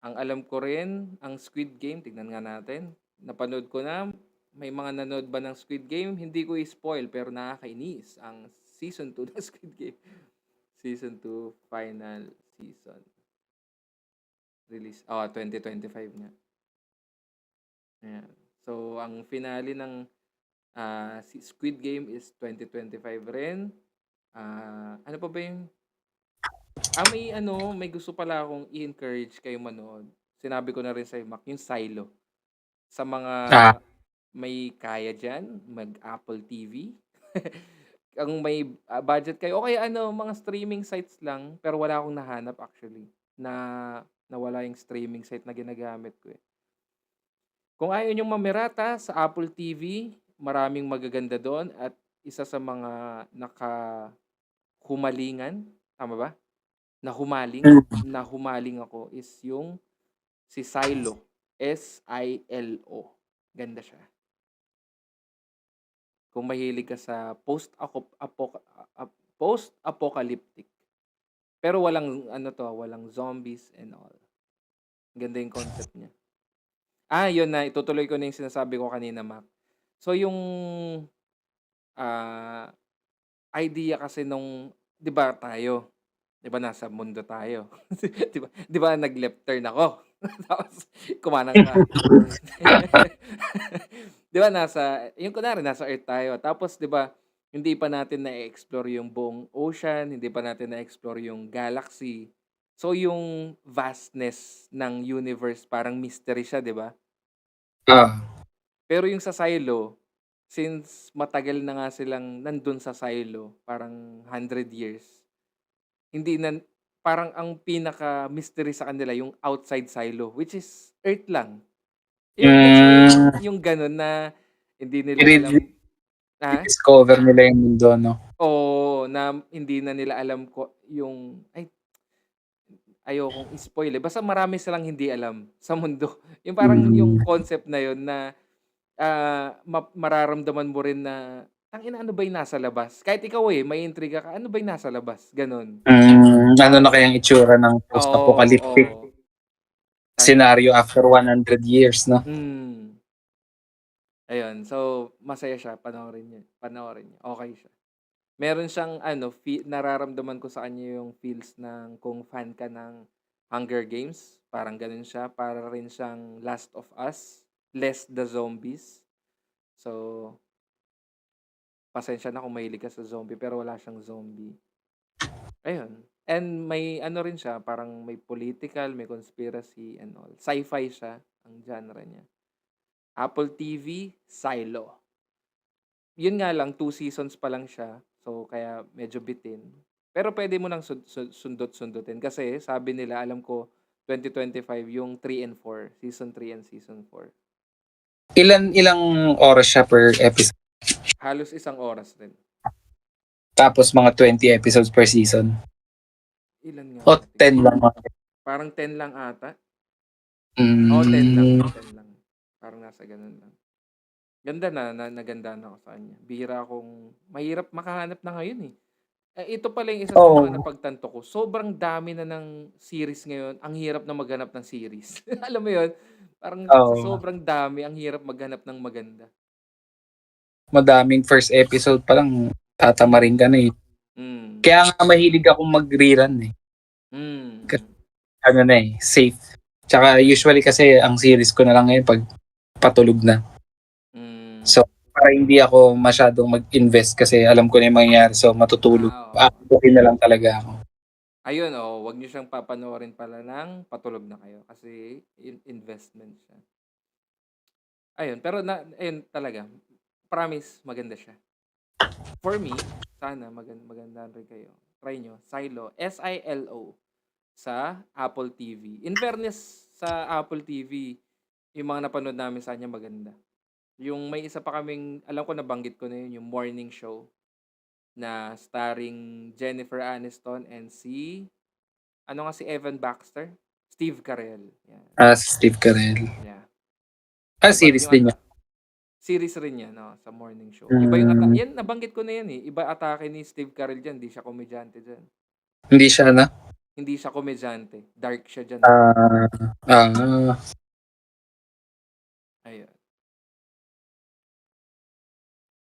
Ang alam ko rin, ang Squid Game, tignan nga natin. Napanood ko na. May mga nanood ba ng Squid Game? Hindi ko i-spoil pero nakakainis ang season 2 ng Squid Game. Season 2, final season. Release. 2025 nga. Ayan. So, ang finale ng si Squid Game is 2025 rin. Ano pa ba yung... may gusto pala akong i-encourage kayo manood. Sinabi ko na rin sa Mac, yung Silo. Sa mga Ah, may kaya dyan, mag-Apple TV. Ang may budget kayo. O kaya mga streaming sites lang. Pero wala akong nahanap actually. Nawala yung streaming site na ginagamit ko eh. Kung ayaw nyong mamirata sa Apple TV, maraming magaganda doon at isa sa mga nakahumalingan, tama ba? mm. Na humaling ako is yung si Silo. Silo. Ganda siya. Kung mahilig ka sa post-apocalyptic. Pero walang walang zombies and all. Ganda yung concept niya. Yun na, itutuloy ko na yung sinasabi ko kanina, Mac. So yung idea kasi nung, 'di ba tayo? 'Di ba nasa mundo tayo? 'Di ba nag-left turn ako? Tapos kumanang ka. 'Di ba yung kunwari nasa Earth tayo. Tapos 'di ba hindi pa natin na-explore yung buong ocean, hindi pa natin na-explore yung galaxy. So yung vastness ng universe parang mystery siya, 'di ba? Ah, Pero yung sa Silo, since matagal na nga silang nandun sa Silo, parang 100 years, hindi na parang ang pinaka-mystery sa kanila yung outside Silo, which is Earth lang. Yung gets mo hmm, yung gano'n na hindi nila i-reveal alam i-discover nila yung mundo 'no? na hindi na nila alam ko yung ayokong i-spoil, eh, basta marami silang hindi alam sa mundo. Yung parang yung Hmm, concept na yun na mararamdaman mo rin na, "Tangina, ano ba yung nasa labas?" Kahit ikaw, maiintriga ka, "Ano ba yung nasa labas?" Gano'n. ano na kayang itsura ng Oo, post-apocalyptic oo. scenario after 100 years 'no? Hmm, ayun. So, masaya siya, panoorin niyo, okey siya. Meron siyang nararamdaman ko sa kanya yung feels ng kung fan ka ng Hunger Games, parang gano'n siya. Para rin siyang Last of Us, less the zombies. So, pasensya na kung mahilig ka sa zombie pero wala siyang zombie. Ayun. And may rin siya, parang may political, may conspiracy and all. Sci-fi siya, ang genre niya. Apple TV, Silo. Yun nga lang, 2 seasons pa lang siya. So, kaya medyo bitin. Pero pwede mo nang sundot-sundutin. Kasi sabi nila, alam ko, 2025 yung 3 and 4. Season 3 and Season 4. Ilang oras siya per episode? Halos 1 oras rin. Tapos mga 20 episodes per season? Ilan nga O ba? 10 lang? Parang 10 lang ata. 10 lang. Hmm, 10 lang. Parang nasa ganun lang. Ganda nagandahan ako sa kanya. Bihira akong mahirap makahanap na ngayon, eh. Ito pala yung isa sa mga oo. napagtanto ko, sobrang dami na ng series ngayon, ang hirap na maghanap ng series. Alam mo 'yun? Parang sa Oo, sobrang dami, ang hirap maghanap ng maganda. madaming first episode pa lang tatamarin Mm, ka na, eh. hmm, Kaya nga mahilig akong mag-rerun, eh. Kasi mm, ano na, eh, safe. Tsaka usually kasi ang series ko na lang ngayon 'pag patulog na. hmm. So, para hindi ako masyadong mag-invest kasi alam ko na yung mangyayari, so matutulog. Oo. Aantukin na lang talaga ako. Ayun, wag niyo siyang papanoorin pala ng patulog na kayo kasi investment siya. Ayun, pero ayun talaga, promise maganda siya. For me, sana magandahan rin kayo. Try nyo, Silo, Silo, sa Apple TV. In fairness, sa Apple TV, yung mga napanood namin sa kanya maganda. Yung may isa pa kaming, alam ko nabanggit ko na yun, yung morning show na starring Jennifer Aniston and si Evan Baxter? Steve Carell. Yan. Si Steve Carell. Yeah. Ah, Iba rin series yung din yan. series rin yan, no, sa morning show. Iba yung Hmm. yan, nabanggit ko na yan eh. Iba atake ni Steve Carell dyan, di siya komedyante dyan. Hindi siya na? Hindi siya komedyante. Dark siya dyan. Eh. Ayun.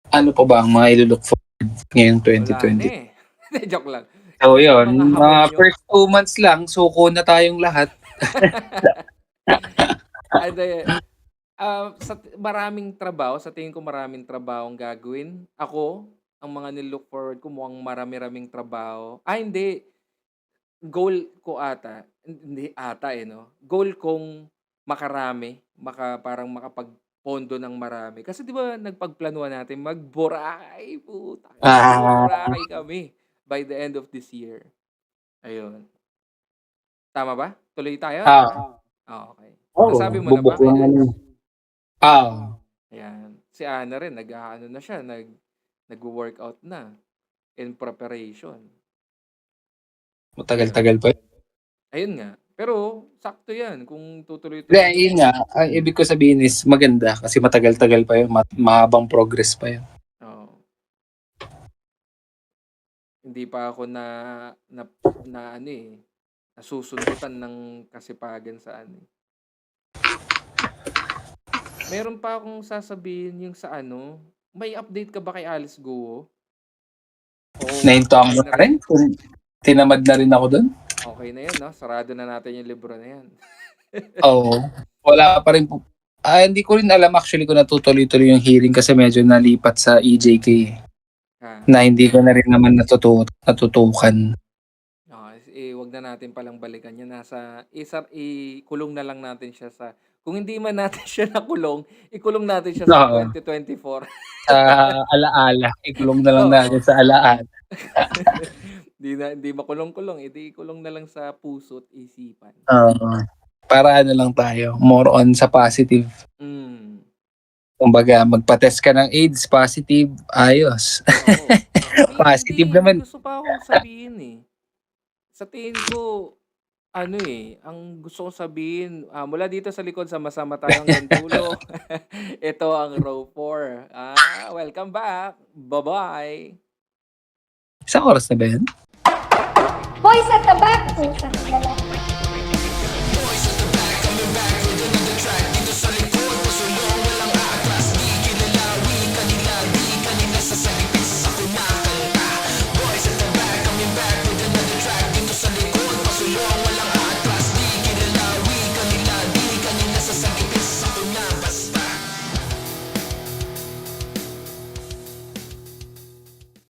Ano pa ba ang mga ilo-look forward ngayong Wala na 2020? eh. Joke lang. So Ano yun, yung mga hamon mga nyo? first 2 months lang, suko na tayong lahat. And, maraming trabaho, sa tingin ko maraming trabaho ang gagawin. Ako, ang mga nilook forward ko mukhang marami-raming trabaho. Hindi. Goal ko ata, hindi ata eh, no? Goal kong makarami, parang makapagpondo ng marami. Kasi di ba nagpagplanuhan natin mag-Boracay, putang ina, Ah, mag-Boracay kami by the end of this year. Ayun. Tama ba? Tuloy tayo? ah, Okay. oo, Nasabi mo na ba bubuk kay lang ano. Alice? Ah, Ayan. Si Ana rin, nag-aano na siya, nag-workout na in preparation. Ayun. matagal-tagal pa. Ayun nga. Pero sakto yan kung tutuloy-tuloy Hindi, yun yung nga, ang ibig ko sabihin is maganda kasi matagal-tagal pa yun, mahabang progress pa yun. Oo. Hindi pa ako na ano eh, nasusundutan ng kasipagan sa ano eh. Meron pa akong sasabihin yung sa ano, may update ka ba kay Alice Guo? Nahintuan Okay mo na na rin? rin. Tinamad na rin ako doon. Okay na yan, no? Sarado na natin yung libro na yan. Oo. Wala pa rin po. Hindi ko rin alam actually kung natutuloy-tuloy yung hearing kasi medyo nalipat sa EJK na hindi ko na rin naman natutukan. Wag na natin palang balikan yan. Ikulong na lang natin siya sa, kung hindi man natin siya nakulong, ikulong natin siya sa Oo. 2024. Sa alaala. Ikulong na lang Oo. natin sa alaala. Hindi makulong-kulong, ikulong na lang sa puso at isipan. Oo. Para ano lang tayo, more on sa positive. Mm. Kumbaga, magpa-test ka ng AIDS, positive, ayos. Oo. Positive May naman. gusto pa akong sabihin eh. Sa tingin ko, ano eh, ang gusto kong sabihin, mula dito sa likod, sama-sama tayo hanggang dulo. Ito ang row 4. Welcome back. Bye-bye. Isang oras na ba yan? Hoy, sa tabak! Pusang dala.